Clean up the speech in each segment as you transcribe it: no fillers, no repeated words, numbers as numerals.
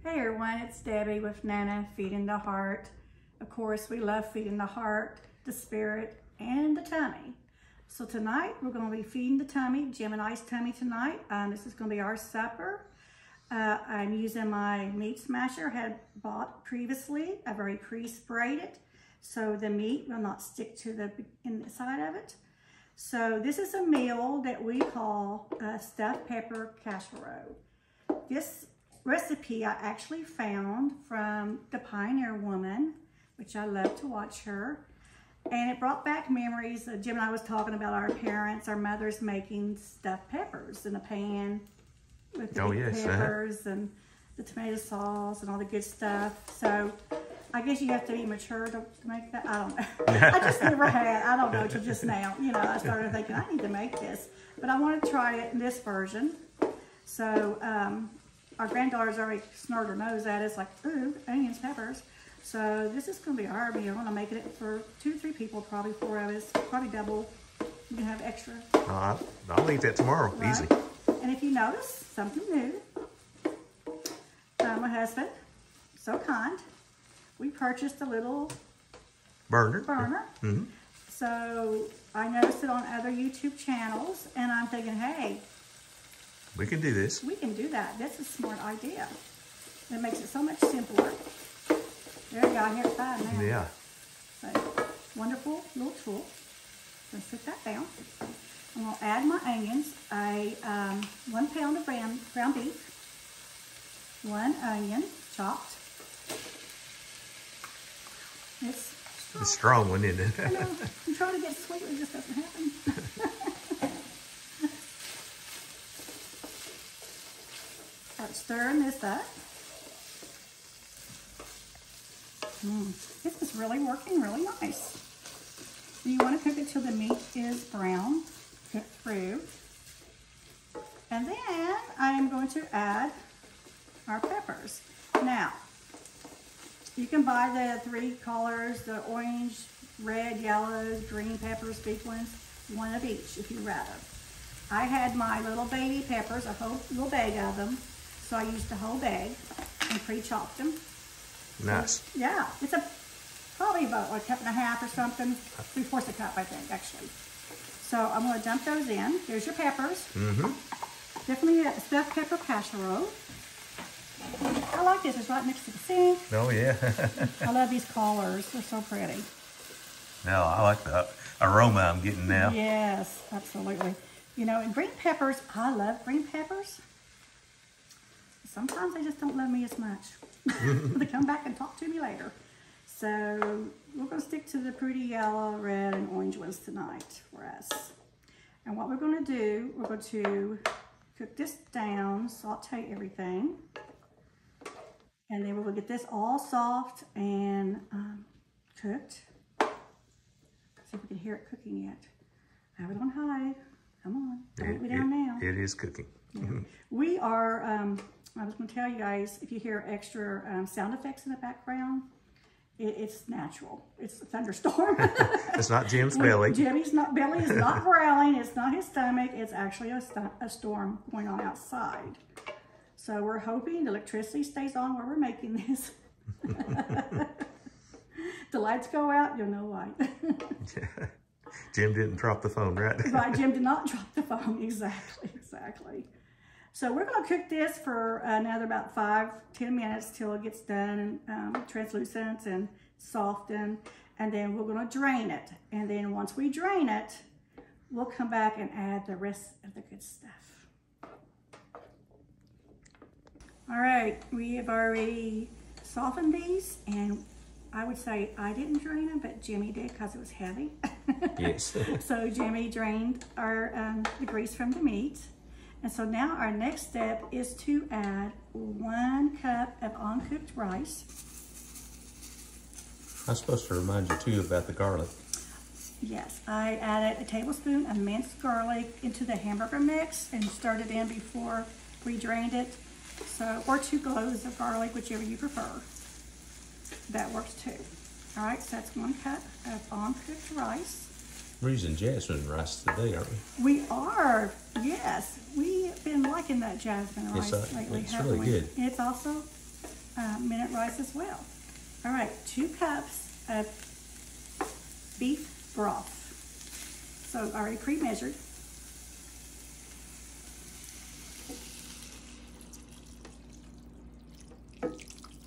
Hey everyone, it's Debbie with Nana Feeding the Heart. Of course, we love feeding the heart, the spirit, and the tummy. So tonight, we're going to be feeding the tummy, Jim and I's tummy tonight. This is going to be our supper. I'm using my meat smasher I had bought previously. I've already pre-sprayed it, so the meat will not stick to the inside of it. So this is a meal that we call stuffed pepper casserole. This recipe I actually found from the Pioneer Woman, which I love to watch her. And it brought back memories. Jim and I was talking about our parents, our mothers making stuffed peppers in a pan with the peppers and the tomato sauce and all the good stuff. So I guess you have to be mature to make that. I don't know. I just never had. I don't know till just now. You know, I started thinking I need to make this, but I wanted to try it in this version. So our granddaughter's already snurred her nose at us like, ooh, onions, peppers. So this is going to be our meal. I'm making it for 2 to 3 people, probably 4 of us, probably double. You can have extra. I'll eat that tomorrow, right? Easy. And if you notice something new, my husband, so kind, we purchased a little burner. Mm-hmm. So I noticed it on other YouTube channels, and I'm thinking, hey, we can do this. We can do that. That's a smart idea. It makes it so much simpler. There you go. I hear it fine now. Yeah. So, wonderful little tool. Let's sit that down. I'm going to add my onions. 1 pound of ground beef. 1 onion chopped. It's strong. It's a strong one, isn't it? I know. I'm trying to get sweet, but it just doesn't happen. Start stirring this up. This is really working really nice. You want to cook it till the meat is brown, cooked through. And then I am going to add our peppers. Now, you can buy the 3 colors, the orange, red, yellow, green peppers, big ones, 1 of each if you'd rather. I had my little baby peppers, a whole little bag of them. So I used the whole bag and pre-chopped them. Nice. So, yeah, it's probably about a cup and a half or something. 3/4 a cup, I think, actually. So I'm going to dump those in. There's your peppers. Mm-hmm. Definitely a stuffed pepper casserole. I like this. It's right next to the sink. Oh, yeah. I love these colors. They're so pretty. No, I like the aroma I'm getting now. Yes, absolutely. You know, and green peppers, I love green peppers. Sometimes they just don't love me as much. They come back and talk to me later. So we're going to stick to the pretty yellow, red, and orange ones tonight for us. And what we're going to do, we're going to cook this down, saute everything. And then we're going to get this all soft and cooked. See if we can hear it cooking yet. Have it on high. Come on. Don't let me down now. It is cooking. Yeah. We are, I was going to tell you guys, if you hear extra sound effects in the background, it's natural. It's a thunderstorm. It's not Jim's belly. Jimmy's belly is not growling. It's not his stomach. It's actually a storm going on outside. So we're hoping the electricity stays on while we're making this. The lights go out, you'll know why. Jim didn't drop the phone, right? Right, Jim did not drop the phone. Exactly, exactly. So we're going to cook this for another about 5-10 minutes till it gets done and translucent and softened. And then we're going to drain it. And then once we drain it, we'll come back and add the rest of the good stuff. All right, we have already softened these, and I would say I didn't drain them, but Jimmy did because it was heavy. Yes. So Jimmy drained our the grease from the meat. And so now our next step is to add 1 cup of uncooked rice. I'm supposed to remind you too about the garlic. Yes, I added a tablespoon of minced garlic into the hamburger mix and stirred it in before we drained it. So, or 2 cloves of garlic, whichever you prefer. That works too. All right, so that's 1 cup of uncooked rice. We're using jasmine rice today, aren't we? We are, yes. We've been liking that jasmine rice lately, it's haven't really we? good. It's also minute rice as well. All right, 2 cups of beef broth. So already pre-measured.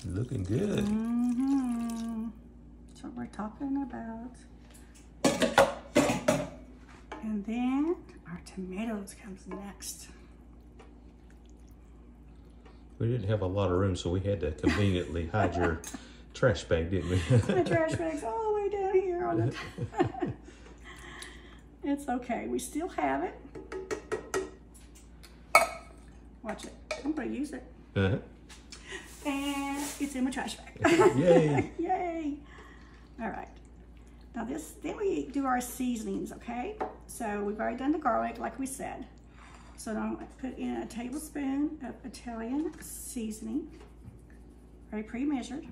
Looking good. Mm-hmm. That's what we're talking about. And then our tomatoes comes next. We didn't have a lot of room, so we had to conveniently hide your trash bag, didn't we? My trash bag's all the way down here on the It's okay. We still have it. Watch it. I'm going to use it. Uh-huh. And it's in my trash bag. Yay. Yay. All right. Now then we do our seasonings, okay? So we've already done the garlic like we said. So now I'm going to put in a tablespoon of Italian seasoning, already pre-measured.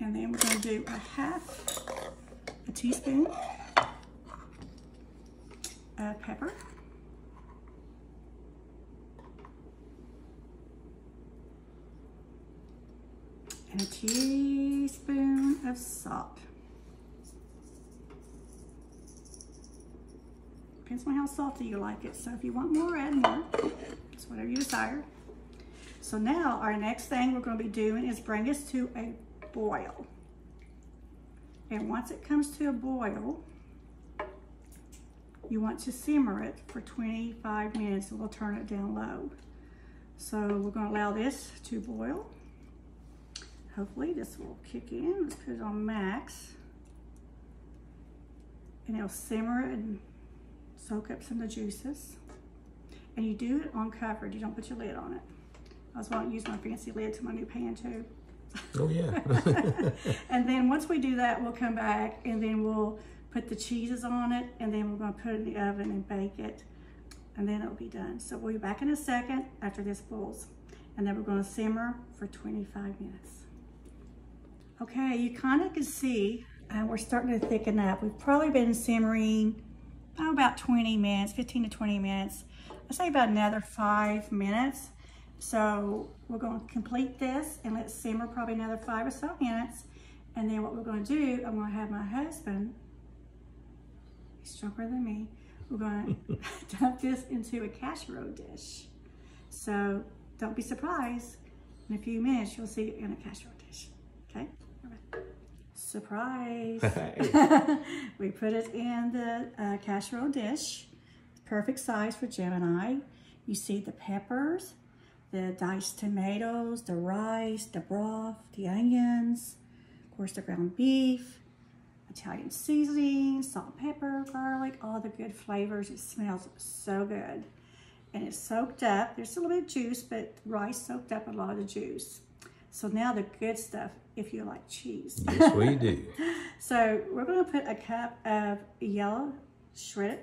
And then we're going to do a teaspoon of pepper. And a teaspoon of salt. Depends on how salty you like it. So if you want more, add more. It's whatever you desire. So now our next thing we're going to be doing is bring us to a boil. And once it comes to a boil, you want to simmer it for 25 minutes and we'll turn it down low. So we're going to allow this to boil. Hopefully this will kick in. Let's put it on max. And it'll simmer and soak up some of the juices. And you do it uncovered. You don't put your lid on it. I was going to use my fancy lid to my new pan too. Oh yeah. And then once we do that, we'll come back and then we'll put the cheeses on it and then we're going to put it in the oven and bake it. And then it'll be done. So we'll be back in a second after this boils. And then we're going to simmer for 25 minutes. Okay, you kind of can see we're starting to thicken up. We've probably been simmering about 20 minutes, 15 to 20 minutes. I'd say about another 5 minutes. So we're going to complete this and let it simmer probably another 5 or so minutes. And then what we're going to do, I'm going to have my husband, he's stronger than me, we're going to dump this into a casserole dish. So don't be surprised. In a few minutes, you'll see it in a casserole dish. Okay? Surprise. We put it in the casserole dish. Perfect size for Jim and I. You see the peppers, the diced tomatoes, the rice, the broth, the onions, of course the ground beef, Italian seasoning, salt, pepper, garlic, all the good flavors. It smells so good. And it's soaked up. There's a little bit of juice, but rice soaked up a lot of the juice. So now the good stuff, if you like cheese. Yes, we do. So we're going to put a cup of yellow shredded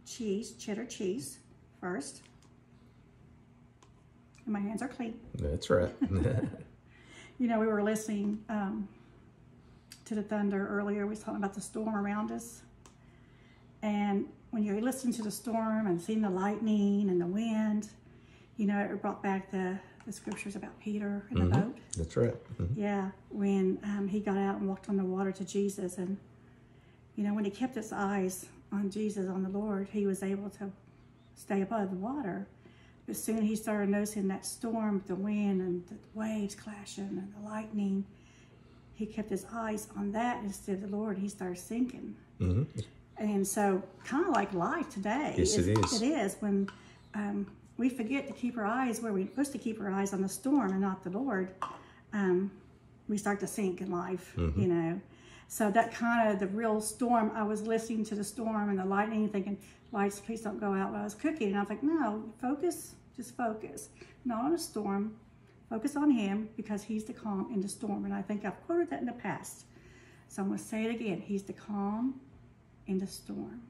cheese, cheddar cheese first. And my hands are clean. That's right. You know, we were listening to the thunder earlier. We was talking about the storm around us. And when you listen to the storm and seeing the lightning and the wind, you know, it brought back the scriptures about Peter and the boat. That's right. Yeah, when he got out and walked on the water to Jesus. And, you know, when he kept his eyes on Jesus, on the Lord, he was able to stay above the water. But soon he started noticing that storm, the wind and the waves clashing and the lightning. He kept his eyes on that instead of the Lord. He started sinking. And so kind of like life today. Yes, it is. It is when we forget to keep our eyes where we're supposed to keep our eyes on the storm and not the Lord. We start to sink in life, you know. So that kind of the real storm, I was listening to the storm and the lightning thinking, lights, please don't go out while I was cooking. And I was like, no, focus, just focus. Not on the storm, focus on him because he's the calm in the storm. And I think I've quoted that in the past. So I'm going to say it again. He's the calm in the storm.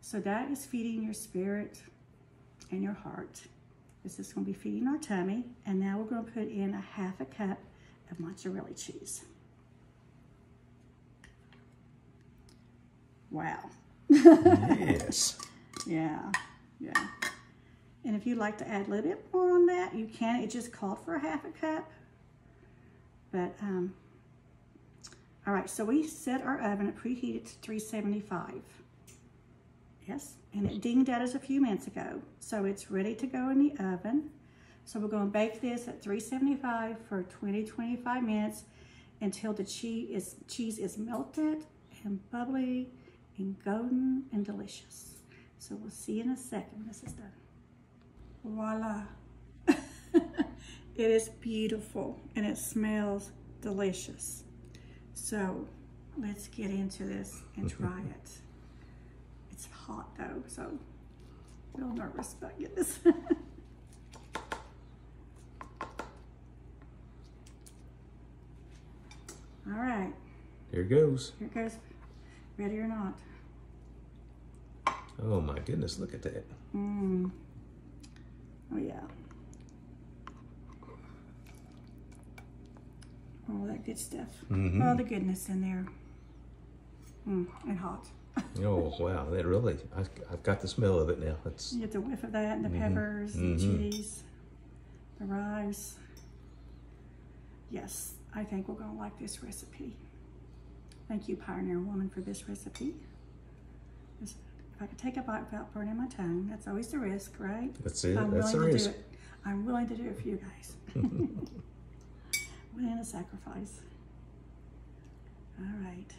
So that is feeding your spirit and your heart. This is going to be feeding our tummy. And now we're going to put in a ½ cup of mozzarella cheese. Wow. Yes. Yeah. And if you'd like to add a little bit more on that, you can. It just called for a half a cup. But, all right, so we set our oven at preheated to 375. Yes, and it dinged at us a few minutes ago. So it's ready to go in the oven. So we're going to bake this at 375 for 20-25 minutes until the cheese is melted and bubbly and golden and delicious. So we'll see you in a second when this is done. Voila. It is beautiful and it smells delicious. So let's get into this and try it. It's hot though, so I'm a little nervous about getting this. All right. Here goes. Here goes. Ready or not? Oh my goodness, look at that. Mmm. Oh yeah. All that good stuff. All the goodness in there. And hot. Oh wow, that really, I've got the smell of it now. It's, You get the whiff of that and the peppers, the cheese, the rice. Yes, I think we're gonna like this recipe. Thank you, Pioneer Woman, for this recipe. If I could take a bite without burning my tongue, that's always the risk, right? That's it, I'm that's the willing to risk. do it. I'm willing to do it for you guys. Willing to sacrifice. All right.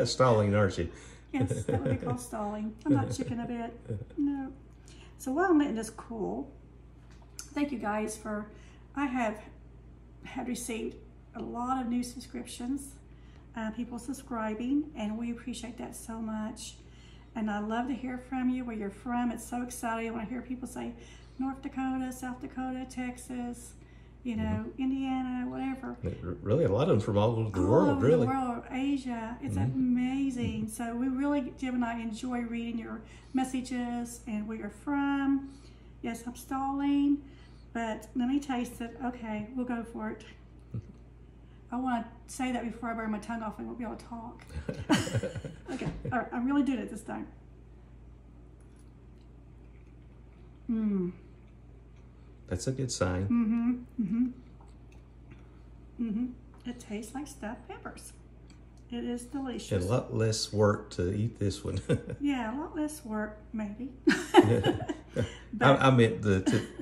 Stalling, aren't you? Yes, that would be called stalling. I'm not chicken a bit. No. So while I'm letting this cool, thank you guys for, I have received a lot of new subscriptions, people subscribing, and we appreciate that so much. And I love to hear from you, where you're from. It's so exciting when I hear people say North Dakota, South Dakota, Texas, you know, Indiana, whatever. Really, a lot of them from all over the world, All over really. the world, Asia. It's amazing. So we really, Jim and I, enjoy reading your messages and where you're from. Yes, I'm stalling, but let me taste it. Okay, we'll go for it. I want to say that before I burn my tongue off and won't be able to talk. Okay, all right, I'm really doing it this time. That's a good sign. It tastes like stuffed peppers. It is delicious. And a lot less work to eat this one. Yeah, a lot less work, maybe. I meant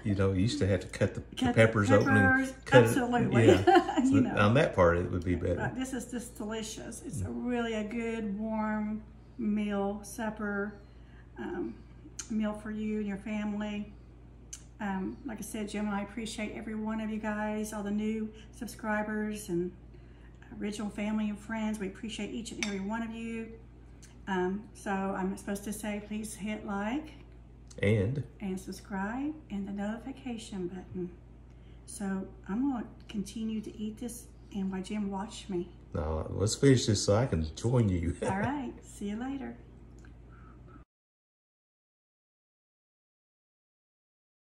you know, you used to have to cut the peppers open and cut absolutely. it. Yeah. You know. On that part, it would be better. But this is just delicious. It's really a good, warm meal, supper, meal for you and your family. Like I said, Jim and I appreciate every one of you guys, all the new subscribers and original family and friends. We appreciate each and every one of you. So I'm supposed to say, please hit like and subscribe and the notification button. So I'm going to continue to eat this and while Jim watch me. let's finish this so I can join you. All right. See you later.